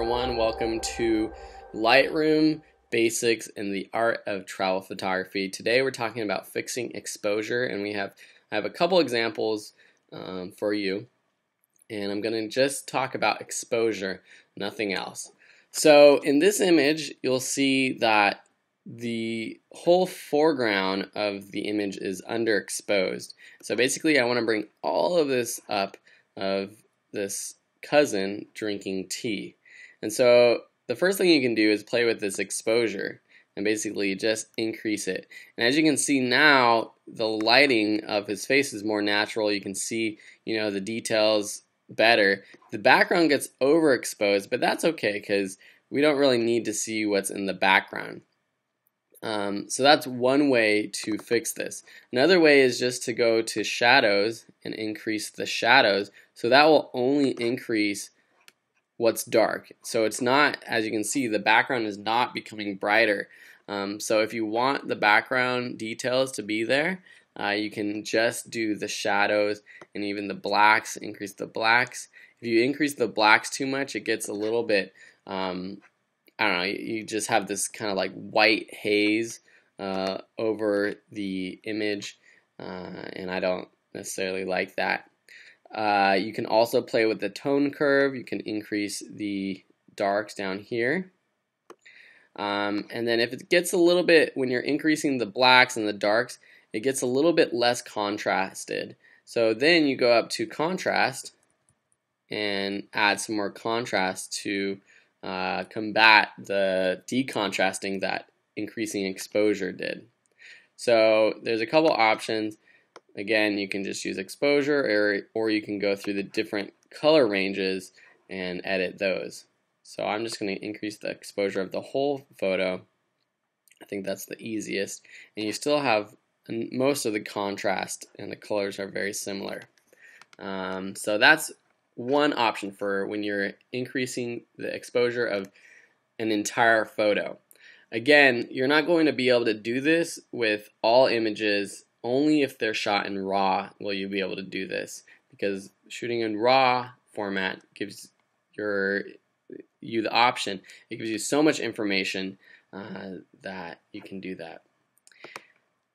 everyone. Welcome to Lightroom Basics and the Art of Travel Photography. Today we're talking about fixing exposure, and I have a couple examples for you, and I'm going to just talk about exposure, nothing else. So in this image you'll see that the whole foreground of the image is underexposed. So basically I want to bring all of this up of this cousin drinking tea. And so the first thing you can do is play with this exposure and basically just increase it. And as you can see now, the lighting of his face is more natural. You can see, the details better. The background gets overexposed, but that's okay because we don't really need to see what's in the background. So that's one way to fix this. Another way is just to go to shadows and increase the shadows. So that will only increase what's dark. So it's not, as you can see, the background is not becoming brighter. So if you want the background details to be there, you can just do the shadows and even the blacks, increase the blacks. If you increase the blacks too much, it gets a little bit, I don't know, you just have this kind of like white haze over the image, and I don't necessarily like that. You can also play with the tone curve. You can increase the darks down here. And then if it gets a little bit, when you're increasing the blacks and the darks, it gets a little bit less contrasted. So then you go up to contrast and add some more contrast to combat the decontrasting that increasing exposure did. So there's a couple options. Again, you can just use exposure, or you can go through the different color ranges and edit those. So I'm just going to increase the exposure of the whole photo. I think that's the easiest. And you still have most of the contrast, and the colors are very similar. So that's one option for when you're increasing the exposure of an entire photo. Again, you're not going to be able to do this with all images. Only if they're shot in RAW will you be able to do this, because shooting in RAW format gives you the option. It gives you so much information that you can do that.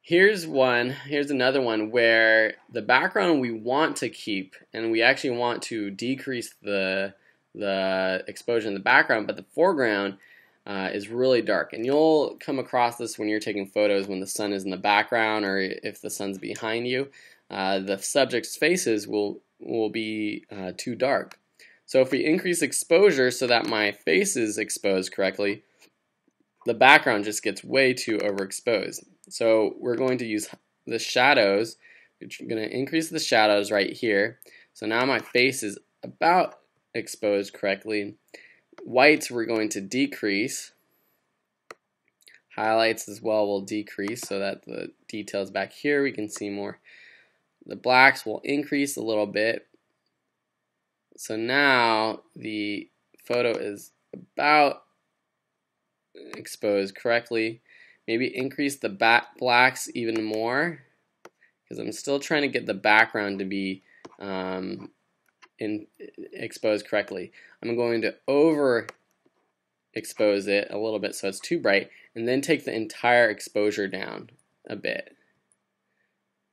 Here's another one where the background we want to keep, and we actually want to decrease the exposure in the background, but the foreground is really dark. And you'll come across this when you're taking photos when the sun is in the background, or if the sun's behind you. The subject's faces will be too dark. So if we increase exposure so that my face is exposed correctly, the background just gets way too overexposed. So we're going to use the shadows. We're going to increase the shadows right here. So now my face is about exposed correctly. Whites we're going to decrease. Highlights as well will decrease so that the details back here we can see more. The blacks will increase a little bit. So now the photo is about exposed correctly. Maybe increase the blacks even more, because I'm still trying to get the background to be exposed correctly. I'm going to overexpose it a little bit so it's too bright, and then take the entire exposure down a bit,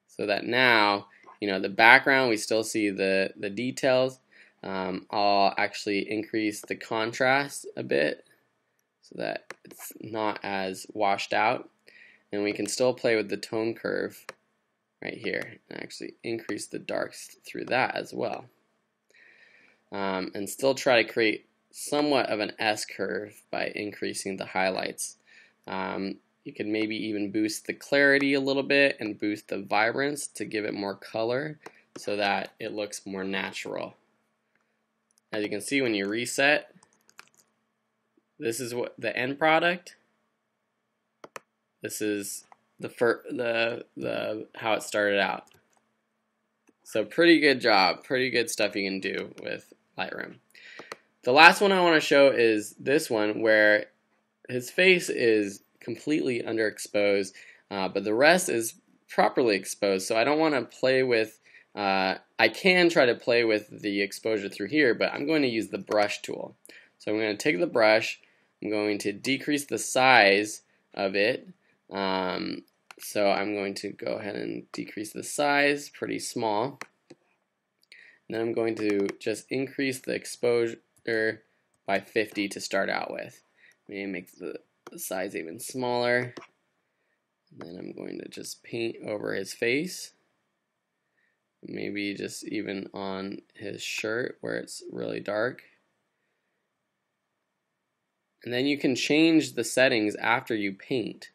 so that now the background we still see the details. I'll actually increase the contrast a bit so that it's not as washed out, and we can still play with the tone curve right here and actually increase the darks through that as well, and still try to create somewhat of an S-curve by increasing the highlights. You can maybe even boost the clarity a little bit and boost the vibrance to give it more color so that it looks more natural. As you can see, when you reset, this is what the end product. This is the how it started out. So pretty good job, pretty good stuff you can do with Lightroom. The last one I want to show is this one where his face is completely underexposed, but the rest is properly exposed. So I don't want to play with I can try to play with the exposure through here, but I'm going to use the brush tool. So I'm going to take the brush, I'm going to decrease the size of it. So I'm going to go ahead and decrease the size, pretty small. And then I'm going to just increase the exposure by 50 to start out with. Maybe make the size even smaller. And then I'm going to just paint over his face. Maybe just even on his shirt where it's really dark. And then you can change the settings after you paint.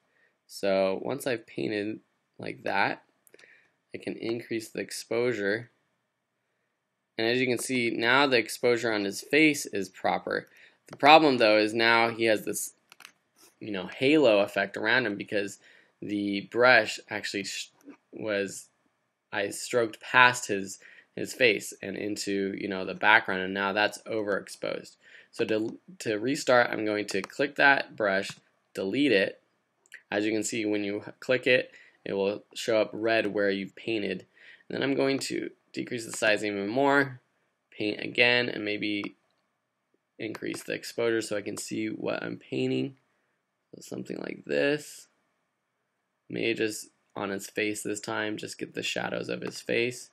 So once I've painted like that, I can increase the exposure. And as you can see, now the exposure on his face is proper. The problem though is now he has this, halo effect around him because the brush actually I stroked past his face and into the background, and now that's overexposed. So to restart, I'm going to click that brush, delete it. As you can see, when you click it, it will show up red where you've painted. And then I'm going to decrease the size even more, paint again, and maybe increase the exposure so I can see what I'm painting. So something like this. Maybe just on his face this time, just get the shadows of his face.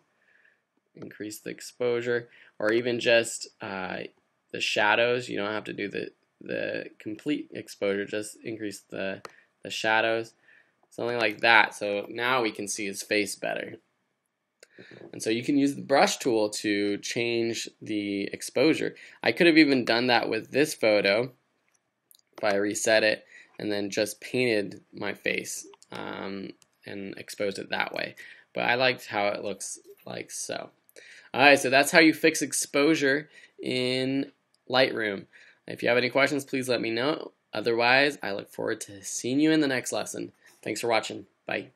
Increase the exposure, or even just the shadows. You don't have to do the complete exposure, just increase the shadows, something like that. So now we can see his face better. And so you can use the brush tool to change the exposure. I could have even done that with this photo if I reset it and then just painted my face and exposed it that way. But I liked how it looks like so. Alright, so that's how you fix exposure in Lightroom. If you have any questions, please let me know. Otherwise, I look forward to seeing you in the next lesson. Thanks for watching. Bye.